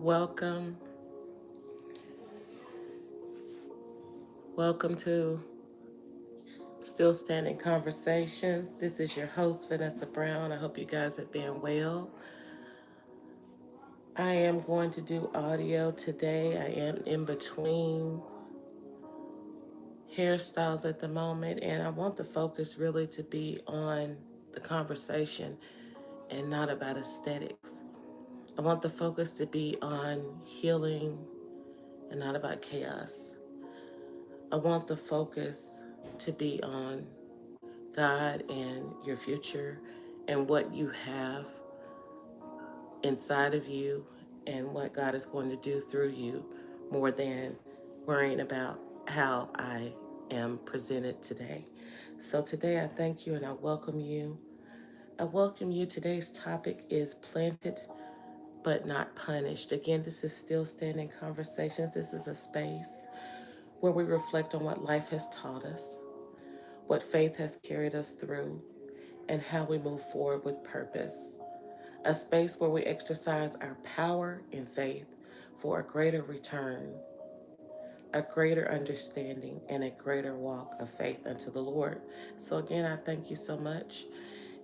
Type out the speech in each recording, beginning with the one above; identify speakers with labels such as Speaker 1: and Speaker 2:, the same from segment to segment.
Speaker 1: Welcome. Welcome to Still Standing Conversations. This is your host, Vanessa Brown. I hope you guys are being well. I am going to do audio today. I am in between hairstyles at the moment, and I want the focus really to be on the conversation and not about aesthetics. I want the focus to be on healing and not about chaos. I want the focus to be on God and your future and what you have inside of you and what God is going to do through you more than worrying about how I am presented today. So today I thank you and I welcome you. I welcome you. Today's topic is planted but not punished. Again, this is Still Standing Conversations. This is a space where we reflect on what life has taught us, what faith has carried us through, and how we move forward with purpose. A space where we exercise our power in faith for a greater return, a greater understanding, and a greater walk of faith unto the Lord. So, again, I thank you so much.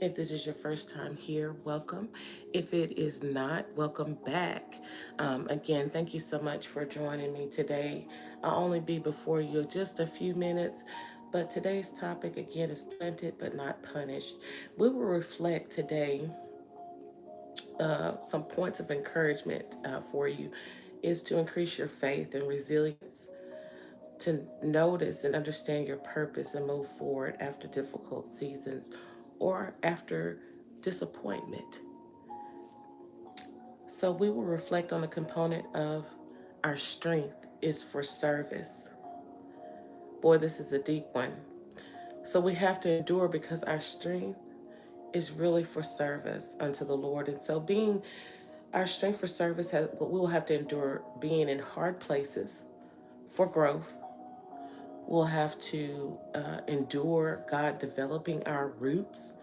Speaker 1: If this is your first time here, welcome. If it is not, welcome back. Again, thank you so much for joining me today. I'll only be before you just a few minutes, but today's topic again is planted but not punished. We will reflect today some points of encouragement for you is to increase your faith and resilience, to notice and understand your purpose and move forward after difficult seasons or after disappointment. So we will reflect on the component of our strength is for service. Boy, this is a deep one. So we have to endure because our strength is really for service unto the Lord. And so being our strength for service has, we will have to endure being in hard places for growth. We'll have to endure God developing our roots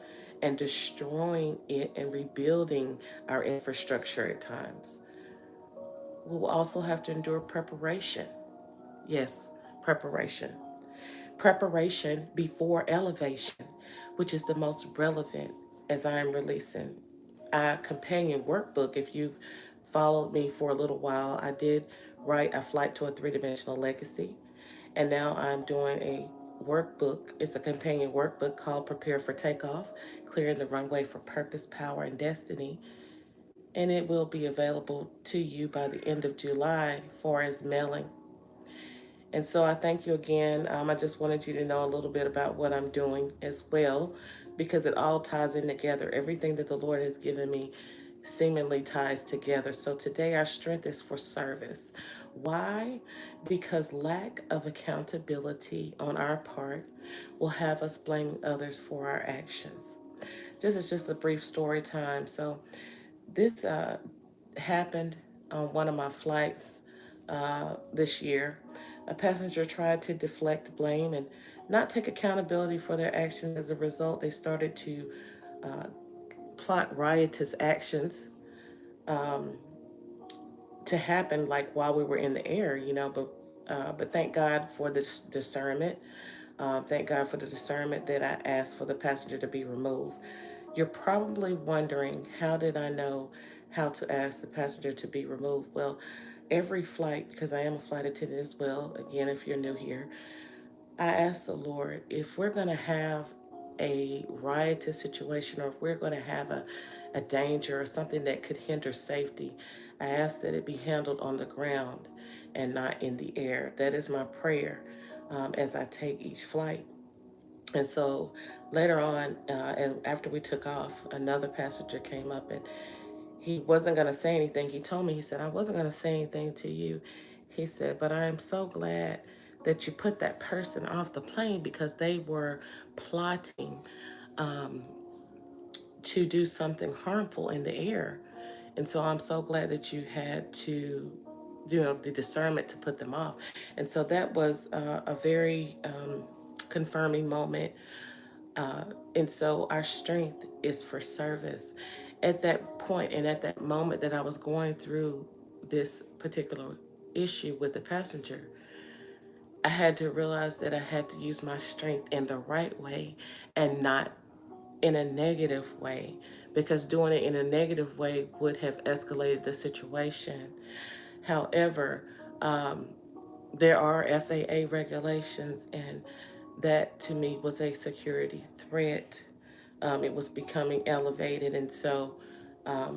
Speaker 1: and destroying it and rebuilding our infrastructure at times. We will also have to endure preparation. Yes, preparation. Preparation before elevation, which is the most relevant as I am releasing a companion workbook. If you've followed me for a little while, I did write A Flight to a Three-Dimensional Legacy, and now I'm doing a workbook. It's a companion workbook called Prepare for Takeoff, Clearing the Runway for Purpose, Power, and Destiny, and it will be available to you by the end of July for as mailing. And so I thank you again. I just wanted you to know a little bit about what I'm doing as well, because it all ties in together. Everything that the Lord has given me seemingly ties together. So today our strength is for service. Why? Because lack of accountability on our part will have us blaming others for our actions. This is just a brief story time. So this happened on one of my flights this year. A passenger tried to deflect blame and not take accountability for their actions. As a result, they started to uh, plot riotous actions um, to happen like while we were in the air, but thank God for this discernment. Thank God for the discernment that I asked for the passenger to be removed. You're probably wondering, how did I know how to ask the passenger to be removed? Well, every flight, because I am a flight attendant as well, again, if you're new here, I ask the Lord, if we're going to have a riotous situation or if we're going to have a danger or something that could hinder safety, I ask that it be handled on the ground and not in the air. That is my prayer as I take each flight. And so later on, and after we took off, another passenger came up and he wasn't going to say anything. He told me, he said, I wasn't going to say anything to you. He said, but I am so glad that you put that person off the plane because they were plotting um, to do something harmful in the air. And so I'm so glad that you had to, the discernment to put them off. And so that was a very confirming moment. Uh, and so our strength is for service. At that point and at that moment that I was going through this particular issue with the passenger, I had to realize that I had to use my strength in the right way and not in a negative way, because doing it in a negative way would have escalated the situation. However, there are FAA regulations, and that to me was a security threat. It was becoming elevated, and so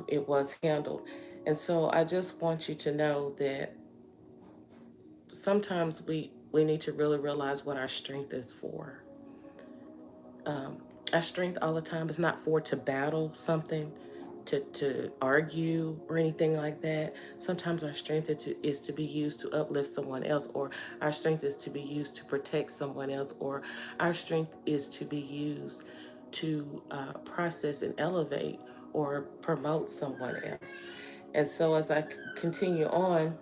Speaker 1: it was handled. And so I just want you to know that sometimes we need to really realize what our strength is for. Our strength all the time is not for to battle something, to argue or anything like that. Sometimes our strength is to be used to uplift someone else, or our strength is to be used to protect someone else, or our strength is to be used to process and elevate or promote someone else. And so as I continue on,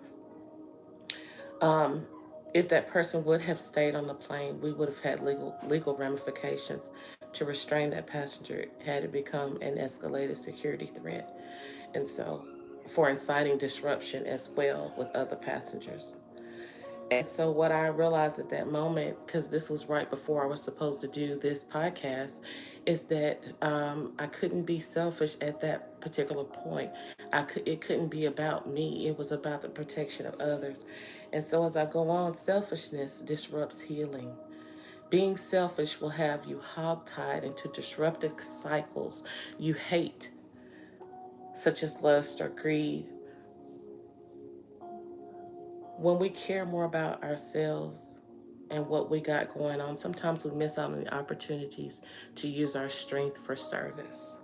Speaker 1: if that person would have stayed on the plane, we would have had legal ramifications to restrain that passenger had it become an escalated security threat. And so for inciting disruption as well with other passengers. And so what I realized at that moment, because this was right before I was supposed to do this podcast, is that I couldn't be selfish at that particular point. It couldn't be about me. It was about the protection of others. And so as I go on, selfishness disrupts healing. Being selfish will have you hogtied into disruptive cycles you hate, such as lust or greed. When we care more about ourselves and what we got going on, sometimes we miss out on the opportunities to use our strength for service.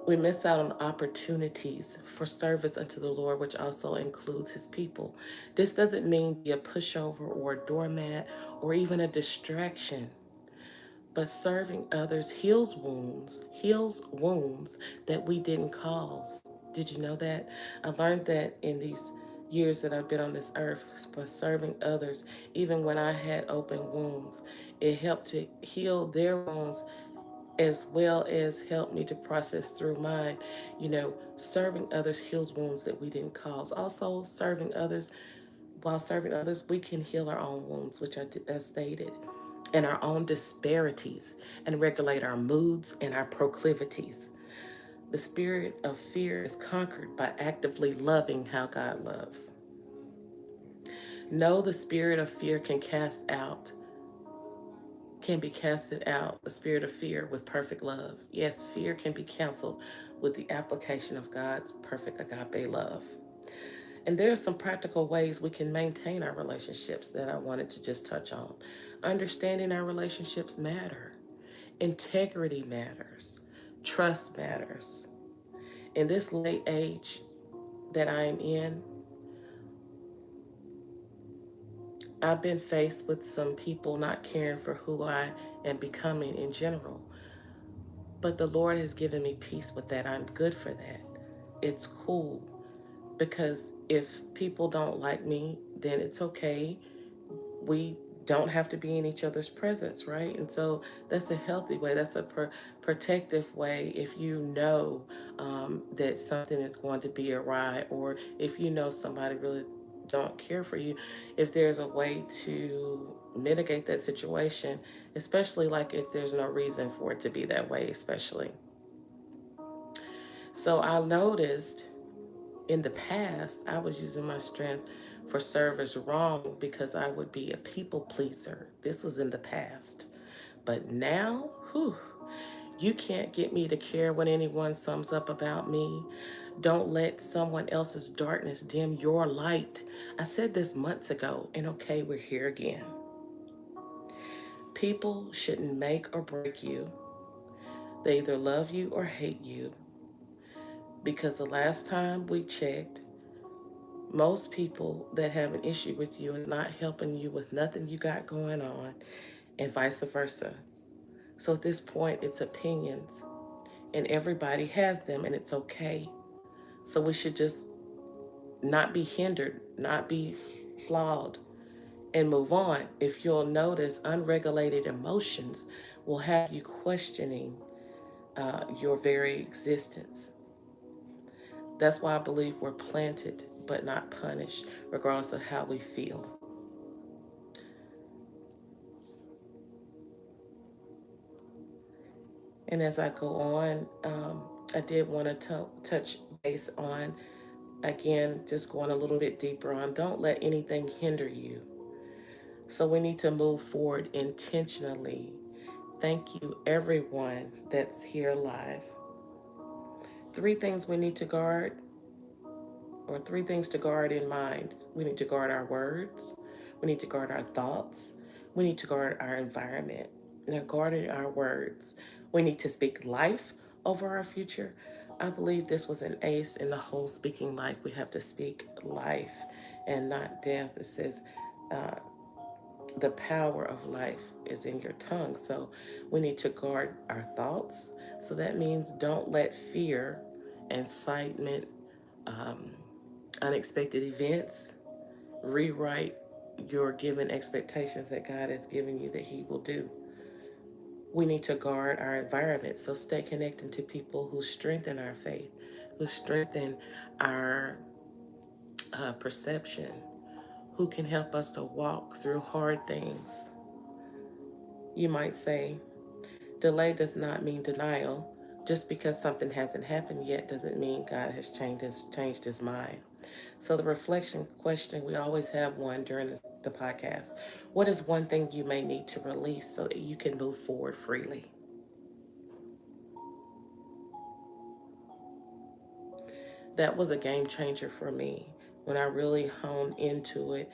Speaker 1: We miss out on opportunities for service unto the Lord, which also includes his people. This doesn't mean be a pushover or a doormat or even a distraction, but serving others heals wounds that we didn't cause. Did you know that? I learned that in these years that I've been on this earth, by serving others, even when I had open wounds, it helped to heal their wounds as well as help me to process through mine. Serving others heals wounds that we didn't cause. Also, while serving others, we can heal our own wounds, which I stated, and our own disparities, and regulate our moods and our proclivities. The spirit of fear is conquered by actively loving how God loves. No, the spirit of fear can be casted out, the spirit of fear, with perfect love. Yes, fear can be canceled with the application of God's perfect agape love. And there are some practical ways we can maintain our relationships that I wanted to just touch on. Understanding our relationships matter. Integrity matters. Trust matters. In this late age that I am in, I've been faced with some people not caring for who I am becoming in general. But the Lord has given me peace with that. I'm good for that. It's cool. Because if people don't like me, then it's okay. We don't have to be in each other's presence, right? And so that's a healthy way. That's a protective way. If you know that something is going to be awry, or if you know somebody really don't care for you, if there's a way to mitigate that situation, especially like if there's no reason for it to be that way, especially. So I noticed in the past, I was using my strength for service wrong because I would be a people pleaser. This was in the past. But now, you can't get me to care what anyone sums up about me. Don't let someone else's darkness dim your light. I said this months ago, and okay, we're here again. People shouldn't make or break you. They either love you or hate you. Because the last time we checked, most people that have an issue with you is not helping you with nothing you got going on, and vice versa. So at this point, it's opinions, and everybody has them, and it's okay. So we should just not be hindered, not be flawed, and move on. If you'll notice, unregulated emotions will have you questioning your very existence. That's why I believe we're planted but not punished, regardless of how we feel. And as I go on, I did want to touch base on, again, just going a little bit deeper on, don't let anything hinder you. So we need to move forward intentionally. Thank you, everyone that's here live. Three things we need to guard, or three things to guard in mind. We need to guard our words, we need to guard our thoughts, we need to guard our environment. Now, guarding our words, we need to speak life over our future. I believe this was an ace in the whole speaking life. We have to speak life and not death. It says, uh, the power of life is in your tongue. So we need to guard our thoughts. So that means don't let fear, incitement, um, unexpected events rewrite your given expectations that God has given you that He will do. We need to guard our environment. So stay connected to people who strengthen our faith, who strengthen our perception, who can help us to walk through hard things. You might say, delay does not mean denial. Just because something hasn't happened yet doesn't mean God has changed his mind. So the reflection question, we always have one during the podcast. What is one thing you may need to release so that you can move forward freely? That was a game changer for me when I really honed into it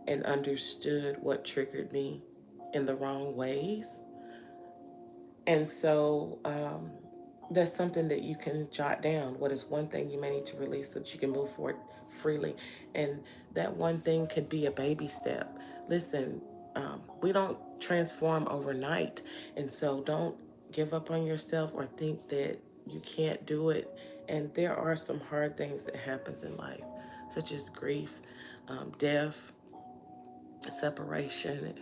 Speaker 1: and understood what triggered me in the wrong ways. And so that's something that you can jot down. What is one thing you may need to release so that you can move forward freely? And that one thing could be a baby step. Listen, we don't transform overnight. And so don't give up on yourself or think that you can't do it. And there are some hard things that happens in life, such as grief, death, separation,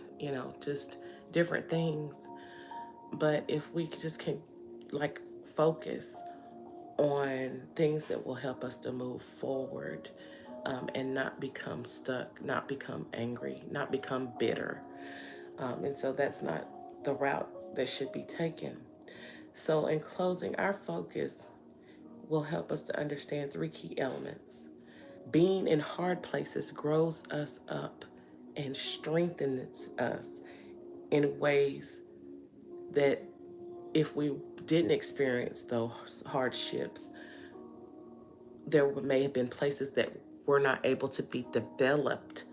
Speaker 1: just different things. But if we just can like focus on things that will help us to move forward, and not become stuck, not become angry, not become bitter. And so that's not the route that should be taken. So in closing, our focus will help us to understand three key elements. Being in hard places grows us up and strengthens us in ways that if we didn't experience those hardships, there may have been places that were not able to be developed.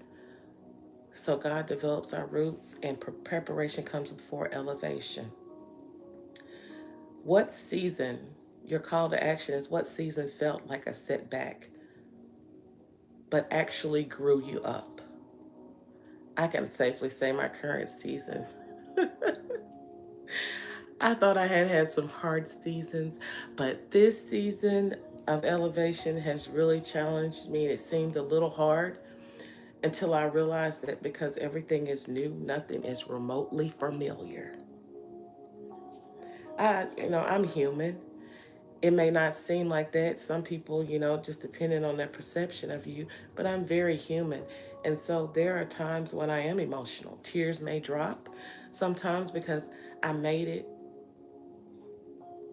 Speaker 1: So God develops our roots, and preparation comes before elevation. What season, your call to action is, what season felt like a setback, but actually grew you up? I can safely say my current season. I thought I had had some hard seasons, but this season of elevation has really challenged me. It seemed a little hard until I realized that because everything is new, nothing is remotely familiar. I'm human. It may not seem like that. Some people, just depending on their perception of you, but I'm very human. And so there are times when I am emotional. Tears may drop sometimes because I made it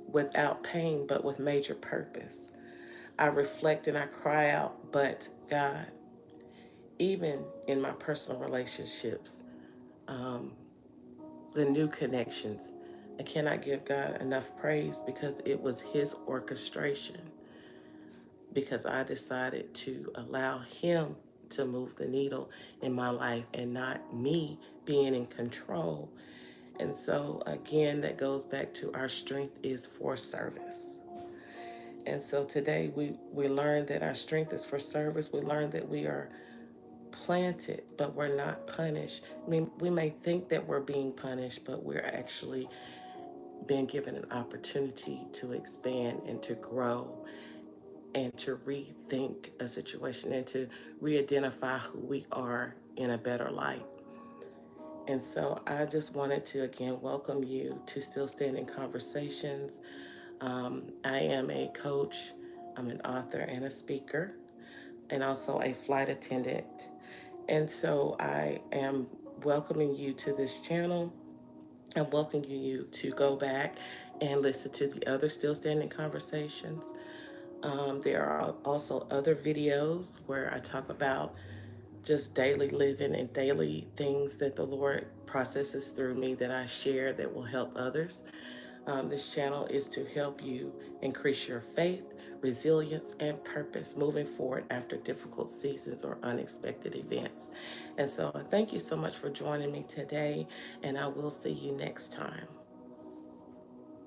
Speaker 1: without pain, but with major purpose. I reflect and I cry out, but God, even in my personal relationships, um, the new connections, I cannot give God enough praise because it was His orchestration, because I decided to allow Him to move the needle in my life and not me being in control. And so, again, that goes back to our strength is for service. And so today we learned that our strength is for service. We learned that we are planted, but we're not punished. I mean, we may think that we're being punished, but we're actually being given an opportunity to expand and to grow and to rethink a situation and to re-identify who we are in a better light. And so I just wanted to again welcome you to Still Standing Conversations. I am a coach, I'm an author and a speaker, and also a flight attendant. And so I am welcoming you to this channel. I'm welcoming you to go back and listen to the other Still Standing Conversations. There are also other videos where I talk about just daily living and daily things that the Lord processes through me that I share that will help others. This channel is to help you increase your faith, resilience, and purpose moving forward after difficult seasons or unexpected events. And so, thank you so much for joining me today, and I will see you next time.